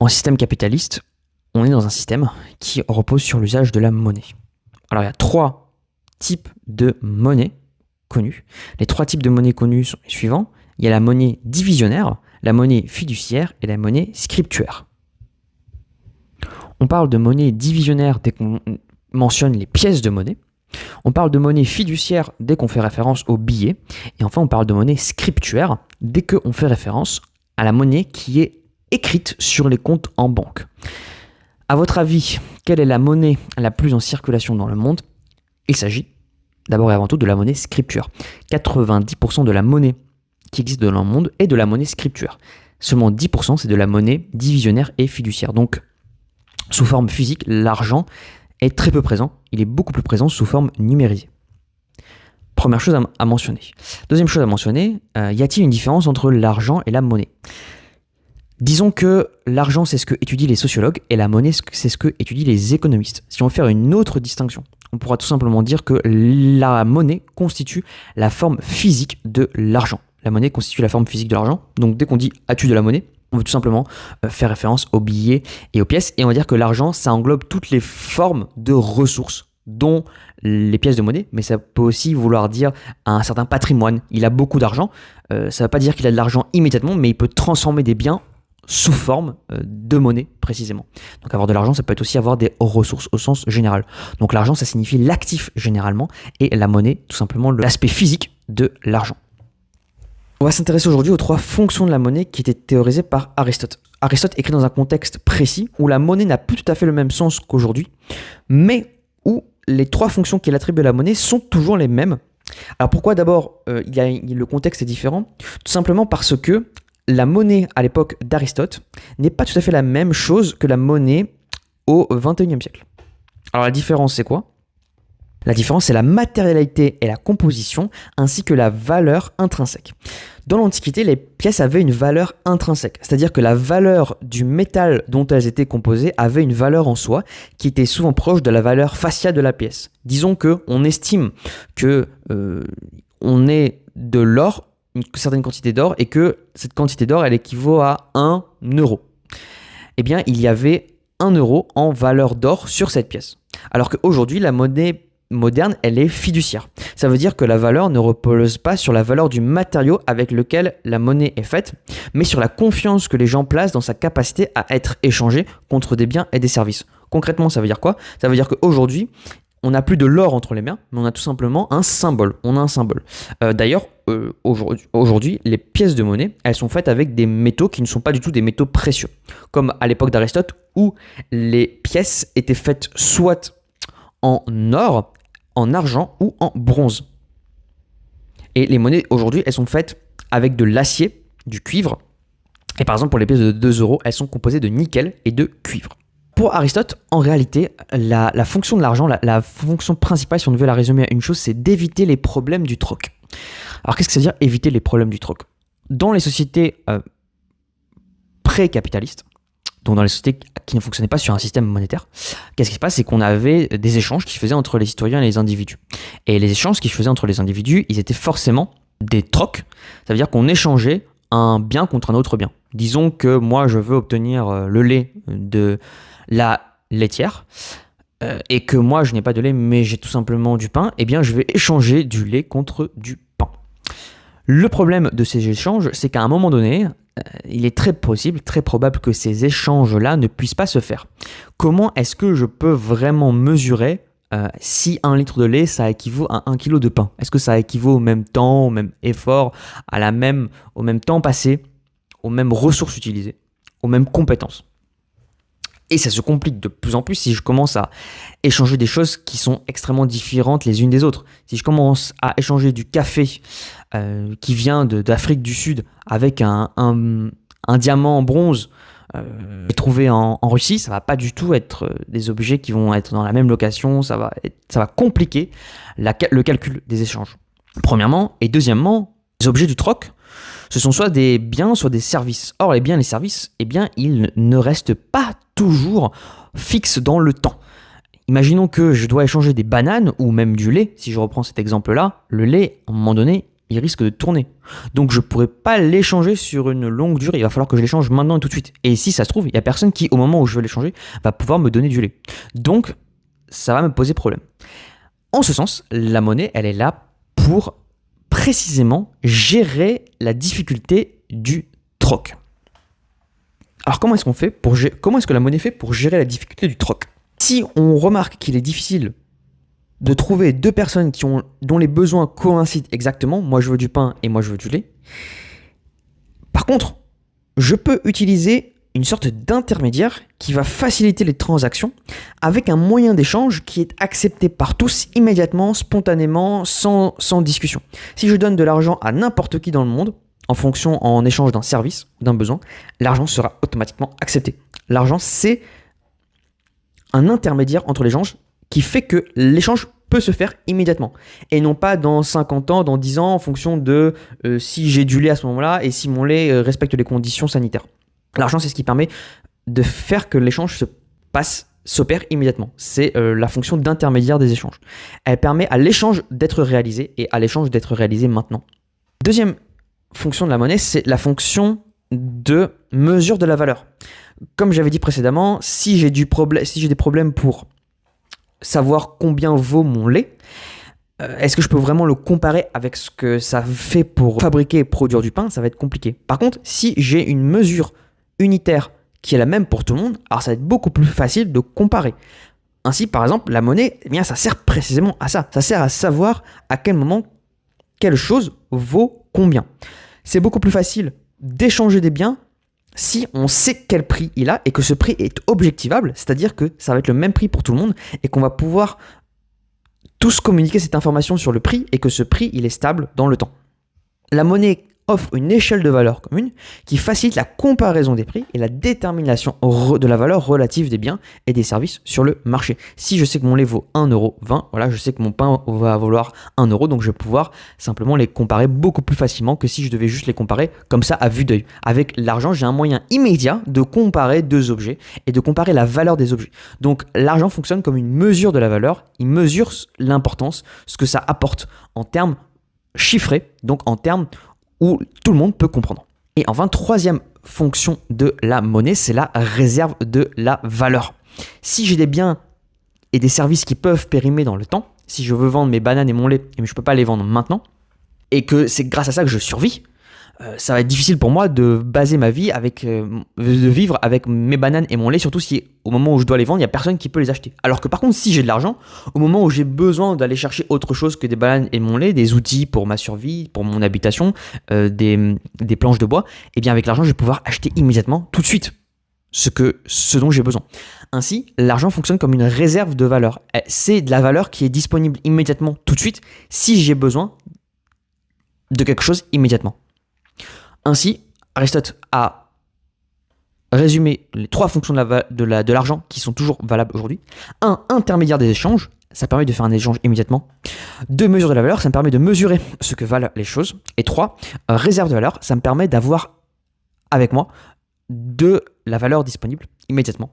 En système capitaliste, on est dans un système qui repose sur l'usage de la monnaie. Alors il y a 3 types de monnaie connus. Les 3 types de monnaie connus sont les suivants. Il y a la monnaie divisionnaire, la monnaie fiduciaire et la monnaie scriptuaire. On parle de monnaie divisionnaire dès qu'on mentionne les pièces de monnaie. On parle de monnaie fiduciaire dès qu'on fait référence aux billets. Et enfin, on parle de monnaie scriptuaire dès qu'on fait référence à la monnaie qui est écrite sur les comptes en banque. À votre avis, quelle est la monnaie la plus en circulation dans le monde? Il s'agit d'abord et avant tout de la monnaie scriptuaire. 90% de la monnaie qui existe dans le monde est de la monnaie scriptuaire. Seulement 10% c'est de la monnaie divisionnaire et fiduciaire. Donc, sous forme physique, l'argent est très peu présent. Il est beaucoup plus présent sous forme numérisée. Première chose à mentionner. Deuxième chose à mentionner, y a-t-il une différence entre l'argent et la monnaie? Disons que l'argent, c'est ce que étudient les sociologues et la monnaie, c'est ce que étudient les économistes. Si on veut faire une autre distinction, on pourra tout simplement dire que la monnaie constitue la forme physique de l'argent. La monnaie constitue la forme physique de l'argent. Donc dès qu'on dit « as-tu de la monnaie ?», on veut tout simplement faire référence aux billets et aux pièces. Et on va dire que l'argent, ça englobe toutes les formes de ressources, dont les pièces de monnaie, mais ça peut aussi vouloir dire un certain patrimoine. Il a beaucoup d'argent. Ça ne veut pas dire qu'il a de l'argent immédiatement, mais il peut transformer des biens sous forme de monnaie précisément. Donc avoir de l'argent, ça peut être aussi avoir des ressources au sens général. Donc l'argent, ça signifie l'actif généralement, et la monnaie, tout simplement l'aspect physique de l'argent. On va s'intéresser aujourd'hui aux 3 fonctions de la monnaie qui étaient théorisées par Aristote. Aristote écrit dans un contexte précis où la monnaie n'a plus tout à fait le même sens qu'aujourd'hui, mais où les 3 fonctions qu'il attribue à la monnaie sont toujours les mêmes. Alors pourquoi d'abord le contexte est différent? Tout simplement parce que la monnaie à l'époque d'Aristote n'est pas tout à fait la même chose que la monnaie au XXIe siècle. Alors la différence, c'est quoi? La différence, c'est la matérialité et la composition, ainsi que la valeur intrinsèque. Dans l'Antiquité, les pièces avaient une valeur intrinsèque, c'est-à-dire que la valeur du métal dont elles étaient composées avait une valeur en soi, qui était souvent proche de la valeur faciale de la pièce. Disons qu'on estime qu'on ait de l'or, une certaine quantité d'or, et que cette quantité d'or, elle équivaut à 1 euro. Eh bien, il y avait 1 euro en valeur d'or sur cette pièce. Alors qu'aujourd'hui, la monnaie moderne, elle est fiduciaire. Ça veut dire que la valeur ne repose pas sur la valeur du matériau avec lequel la monnaie est faite, mais sur la confiance que les gens placent dans sa capacité à être échangée contre des biens et des services. Concrètement, ça veut dire quoi? Ça veut dire qu'aujourd'hui, on n'a plus de l'or entre les mains, mais on a tout simplement un symbole. On a un symbole. D'ailleurs, aujourd'hui, les pièces de monnaie, elles sont faites avec des métaux qui ne sont pas du tout des métaux précieux. Comme à l'époque d'Aristote, où les pièces étaient faites soit en or, en argent ou en bronze. Et les monnaies, aujourd'hui, elles sont faites avec de l'acier, du cuivre. Et par exemple, pour les pièces de 2 euros, elles sont composées de nickel et de cuivre. Pour Aristote, en réalité, la fonction de l'argent, la fonction principale, si on devait la résumer à une chose, c'est d'éviter les problèmes du troc. Alors, qu'est-ce que ça veut dire éviter les problèmes du troc? Dans les sociétés pré-capitalistes, donc dans les sociétés qui ne fonctionnaient pas sur un système monétaire, qu'est-ce qui se passe? C'est qu'on avait des échanges qui se faisaient entre les citoyens et les individus. Et les échanges qui se faisaient entre les individus, ils étaient forcément des trocs. Ça veut dire qu'on échangeait un bien contre un autre bien. Disons que moi, je veux obtenir le lait de la laitière et que moi, je n'ai pas de lait, mais j'ai tout simplement du pain. Eh bien, je vais échanger du lait contre du pain. Le problème de ces échanges, c'est qu'à un moment donné, il est très possible, très probable que ces échanges-là ne puissent pas se faire. Comment est-ce que je peux vraiment mesurer si 1 litre de lait, ça équivaut à 1 kilo de pain? Est-ce que ça équivaut au même temps, au même effort, au même temps passé, aux mêmes ressources utilisées, aux mêmes compétences? Et ça se complique de plus en plus si je commence à échanger des choses qui sont extrêmement différentes les unes des autres. Si je commence à échanger du café qui vient d'Afrique du Sud avec un diamant en bronze trouvé en Russie, ça va pas du tout être des objets qui vont être dans la même location. Ça va compliquer le calcul des échanges. Premièrement, et deuxièmement, les objets du troc, ce sont soit des biens, soit des services. Or, les biens et les services, eh bien, ils ne restent pas toujours fixes dans le temps. Imaginons que je dois échanger des bananes ou même du lait. Si je reprends cet exemple-là, le lait, à un moment donné, il risque de tourner. Donc je ne pourrais pas l'échanger sur une longue durée. Il va falloir que je l'échange maintenant et tout de suite. Et si ça se trouve, il n'y a personne qui, au moment où je veux l'échanger, va pouvoir me donner du lait. Donc ça va me poser problème. En ce sens, la monnaie, elle est là pour précisément gérer la difficulté du troc. Alors comment est-ce que la monnaie fait pour gérer la difficulté du troc? Si on remarque qu'il est difficile de trouver deux personnes dont les besoins coïncident exactement, moi je veux du pain et moi je veux du lait, par contre, je peux utiliser une sorte d'intermédiaire qui va faciliter les transactions avec un moyen d'échange qui est accepté par tous immédiatement, spontanément, sans discussion. Si je donne de l'argent à n'importe qui dans le monde, en échange d'un service ou d'un besoin, l'argent sera automatiquement accepté. L'argent, c'est un intermédiaire entre les gens qui fait que l'échange peut se faire immédiatement. Et non pas dans 50 ans, dans 10 ans, en fonction de si j'ai du lait à ce moment-là et si mon lait respecte les conditions sanitaires. L'argent, c'est ce qui permet de faire que l'échange s'opère immédiatement. C'est la fonction d'intermédiaire des échanges. Elle permet à l'échange d'être réalisé et à l'échange d'être réalisé maintenant. Deuxième fonction de la monnaie, c'est la fonction de mesure de la valeur. Comme j'avais dit précédemment, si j'ai des problèmes pour savoir combien vaut mon lait, est-ce que je peux vraiment le comparer avec ce que ça fait pour fabriquer et produire du pain? Ça va être compliqué. Par contre, si j'ai une mesure unitaire qui est la même pour tout le monde, alors ça va être beaucoup plus facile de comparer. Ainsi, par exemple, la monnaie, eh bien, ça sert précisément à ça. Ça sert à savoir à quel moment quelle chose vaut combien. C'est beaucoup plus facile d'échanger des biens si on sait quel prix il a et que ce prix est objectivable, c'est-à-dire que ça va être le même prix pour tout le monde et qu'on va pouvoir tous communiquer cette information sur le prix et que ce prix, il est stable dans le temps. La monnaie offre une échelle de valeur commune qui facilite la comparaison des prix et la détermination de la valeur relative des biens et des services sur le marché. Si je sais que mon lait vaut 1,20€, voilà, je sais que mon pain va valoir 1€, donc je vais pouvoir simplement les comparer beaucoup plus facilement que si je devais juste les comparer comme ça à vue d'œil. Avec l'argent, j'ai un moyen immédiat de comparer deux objets et de comparer la valeur des objets. Donc l'argent fonctionne comme une mesure de la valeur, il mesure l'importance, ce que ça apporte en termes chiffrés, donc en termes où tout le monde peut comprendre. Et enfin, troisième fonction de la monnaie, c'est la réserve de la valeur. Si j'ai des biens et des services qui peuvent périmer dans le temps, si je veux vendre mes bananes et mon lait, mais je ne peux pas les vendre maintenant, et que c'est grâce à ça que je survis, ça va être difficile pour moi de baser ma vie de vivre avec mes bananes et mon lait, surtout si au moment où je dois les vendre, il n'y a personne qui peut les acheter. Alors que par contre, si j'ai de l'argent, au moment où j'ai besoin d'aller chercher autre chose que des bananes et mon lait, des outils pour ma survie, pour mon habitation, des planches de bois, et bien avec l'argent, je vais pouvoir acheter immédiatement, tout de suite, ce dont j'ai besoin. Ainsi, l'argent fonctionne comme une réserve de valeur. C'est de la valeur qui est disponible immédiatement, tout de suite, si j'ai besoin de quelque chose immédiatement. Ainsi, Aristote a résumé les trois fonctions de l'argent qui sont toujours valables aujourd'hui. 1. Intermédiaire des échanges, ça permet de faire un échange immédiatement. 2. Mesure de la valeur, ça me permet de mesurer ce que valent les choses. Et 3. Réserve de valeur, ça me permet d'avoir avec moi de la valeur disponible immédiatement,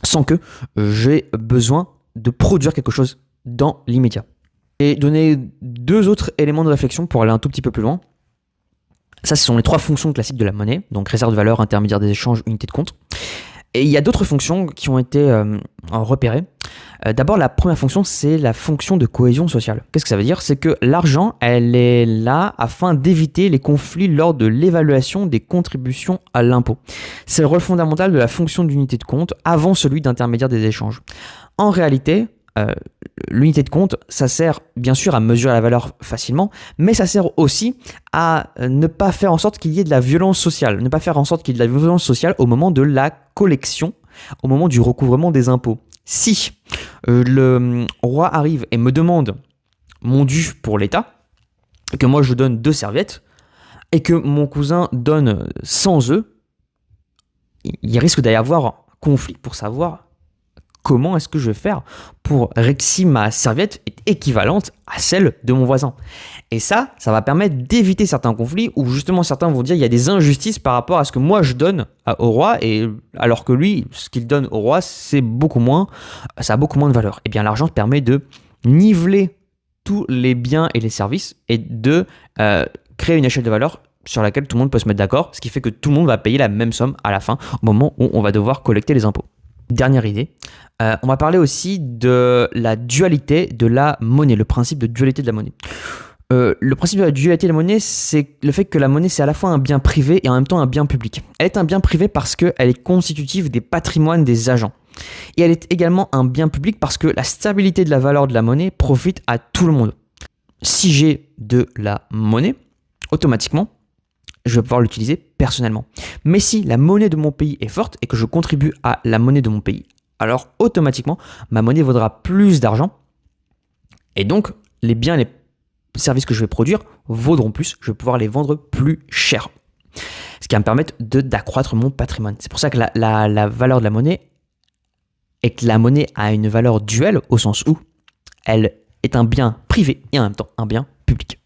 sans que j'ai besoin de produire quelque chose dans l'immédiat. Et donner 2 autres éléments de réflexion pour aller un tout petit peu plus loin. Ça, ce sont les 3 fonctions classiques de la monnaie, donc réserve de valeur, intermédiaire des échanges, unité de compte. Et il y a d'autres fonctions qui ont été repérées. D'abord, la première fonction, c'est la fonction de cohésion sociale. Qu'est-ce que ça veut dire? C'est que l'argent, elle est là afin d'éviter les conflits lors de l'évaluation des contributions à l'impôt. C'est le rôle fondamental de la fonction d'unité de compte avant celui d'intermédiaire des échanges. En réalité, l'unité de compte, ça sert bien sûr à mesurer la valeur facilement, mais ça sert aussi à ne pas faire en sorte qu'il y ait de la violence sociale, ne pas faire en sorte qu'il y ait de la violence sociale au moment de la collection, au moment du recouvrement des impôts. Si le roi arrive et me demande mon dû pour l'État, et que moi je donne 2 serviettes, et que mon cousin donne 100 œufs, il risque d'y avoir conflit pour savoir comment est-ce que je vais faire pour si ma serviette est équivalente à celle de mon voisin. Et ça va permettre d'éviter certains conflits où justement certains vont dire qu'il y a des injustices par rapport à ce que moi je donne au roi, et alors que lui, ce qu'il donne au roi, ça a beaucoup moins de valeur. Et bien l'argent permet de niveler tous les biens et les services et de créer une échelle de valeur sur laquelle tout le monde peut se mettre d'accord, ce qui fait que tout le monde va payer la même somme à la fin, au moment où on va devoir collecter les impôts. Dernière idée, on va parler aussi de la dualité de la monnaie, le principe de dualité de la monnaie. Le principe de la dualité de la monnaie, c'est le fait que la monnaie, c'est à la fois un bien privé et en même temps un bien public. Elle est un bien privé parce qu'elle est constitutive des patrimoines des agents. Et elle est également un bien public parce que la stabilité de la valeur de la monnaie profite à tout le monde. Si j'ai de la monnaie, automatiquement, je vais pouvoir l'utiliser personnellement. Mais si la monnaie de mon pays est forte et que je contribue à la monnaie de mon pays, alors automatiquement, ma monnaie vaudra plus d'argent. Et donc, les biens et les services que je vais produire vaudront plus. Je vais pouvoir les vendre plus cher. Ce qui va me permettre d'accroître mon patrimoine. C'est pour ça que la valeur de la monnaie est que la monnaie a une valeur duelle au sens où elle est un bien privé et en même temps un bien public.